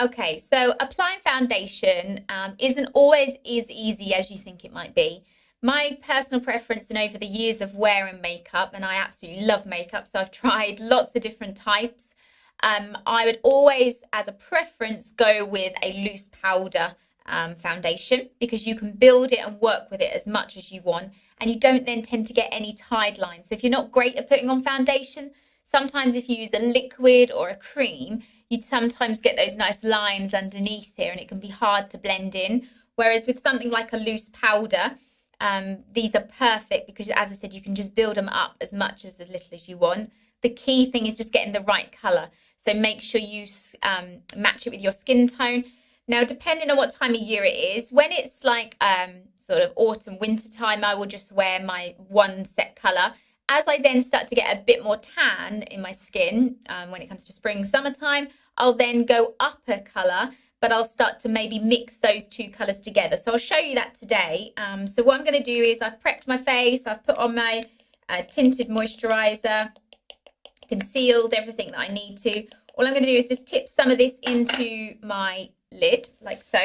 Okay, so applying foundation isn't always as easy as you think it might be. My personal preference and over the years of wearing makeup, and I absolutely love makeup, so I've tried lots of different types. I would always, as a preference, go with a loose powder foundation because you can build it and work with it as much as you want, and you don't then tend to get any tide lines. So if you're not great at putting on foundation, sometimes if you use a liquid or a cream, you'd sometimes get those nice lines underneath here and it can be hard to blend in. Whereas with something like a loose powder, these are perfect because, as I said, you can just build them up as much as little as you want. The key thing is just getting the right colour. So make sure you match it with your skin tone. Now, depending on what time of year it is, when it's like sort of autumn, winter time, I will just wear my one set colour. As I then start to get a bit more tan in my skin, when it comes to spring, summertime, I'll then go up a colour, but I'll start to maybe mix those two colours together. So I'll show you that today. So what I'm going to do is I've prepped my face, I've put on my tinted moisturiser, concealed everything that I need to. All I'm going to do is just tip some of this into my lid, like so.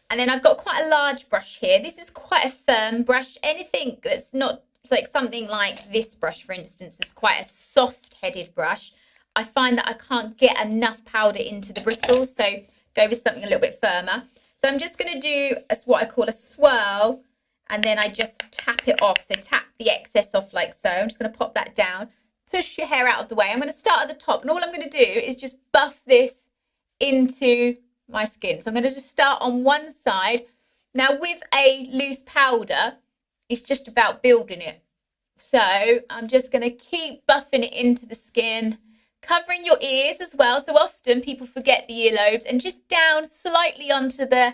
And then I've got quite a large brush here. This is quite a firm brush. Anything that's not like something like this brush, for instance, is quite a soft-headed brush. I find that I can't get enough powder into the bristles, so go with something a little bit firmer. So I'm just going to do what I call a swirl, and then I just tap it off. So tap the excess off like so. I'm just going to pop that down. Push your hair out of the way. I'm going to start at the top, and all I'm going to do is just buff this into my skin. So I'm going to just start on one side. Now with a loose powder, it's just about building it. So I'm just going to keep buffing it into the skin, covering your ears as well. So often people forget the earlobes, and just down slightly onto the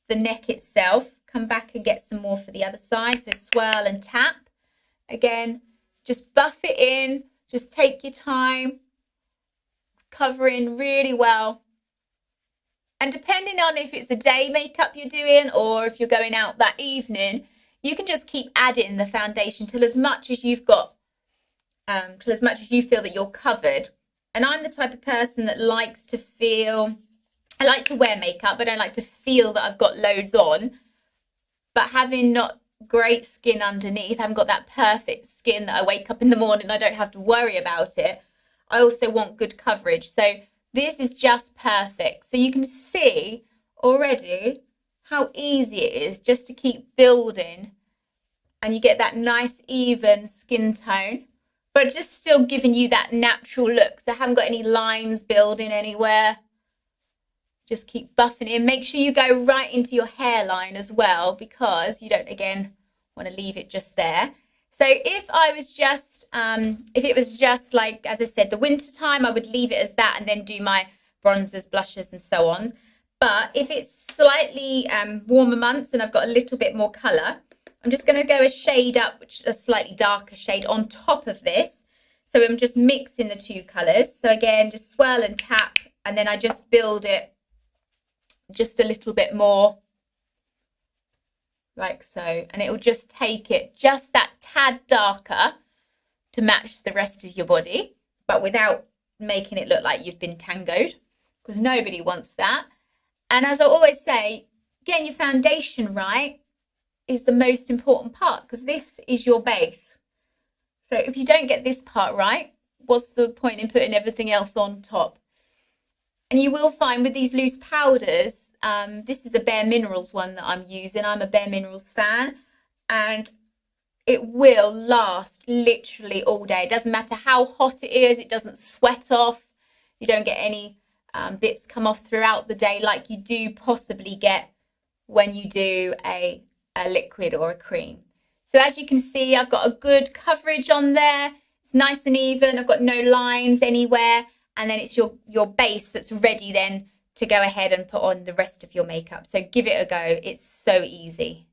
neck itself. Come back and get some more for the other side. So swirl and tap. Again, just buff it in. Just take your time, covering really well. And depending on if it's a day makeup you're doing or if you're going out that evening, you can just keep adding the foundation till as much as you've got, till as much as you feel that you're covered. And I'm the type of person that likes to feel, I like to wear makeup, but I like to feel that I've got loads on. But having not great skin underneath, I haven't got that perfect skin that I wake up in the morning, I don't have to worry about it. I also want good coverage. So this is just perfect. So you can see already how easy it is just to keep building, and you get that nice even skin tone, but just still giving you that natural look. So I haven't got any lines building anywhere. Just keep buffing it. Make sure you go right into your hairline as well, because you don't, again, want to leave it just there. So if I was just, if it was just like, as I said, the winter time, I would leave it as that and then do my bronzers, blushes and so on. But if it's slightly warmer months and I've got a little bit more colour, I'm just going to go a shade up, which is a slightly darker shade on top of this. So I'm just mixing the two colours. So again, just swirl and tap, and then I just build it just a little bit more, like so. And it will just take it just that tad darker to match the rest of your body, but without making it look like you've been tangoed, because nobody wants that. And as I always say, getting your foundation right is the most important part, because this is your base. So if you don't get this part right, what's the point in putting everything else on top? And you will find with these loose powders, this is a Bare Minerals one that I'm using. I'm a Bare Minerals fan, and it will last literally all day. It doesn't matter how hot it is. It doesn't sweat off. You don't get any bits come off throughout the day like you do possibly get when you do a liquid or a cream. So as you can see, I've got a good coverage on there. It's nice and even. I've got no lines anywhere. And then it's your base that's ready then to go ahead and put on the rest of your makeup. So give it a go. It's so easy.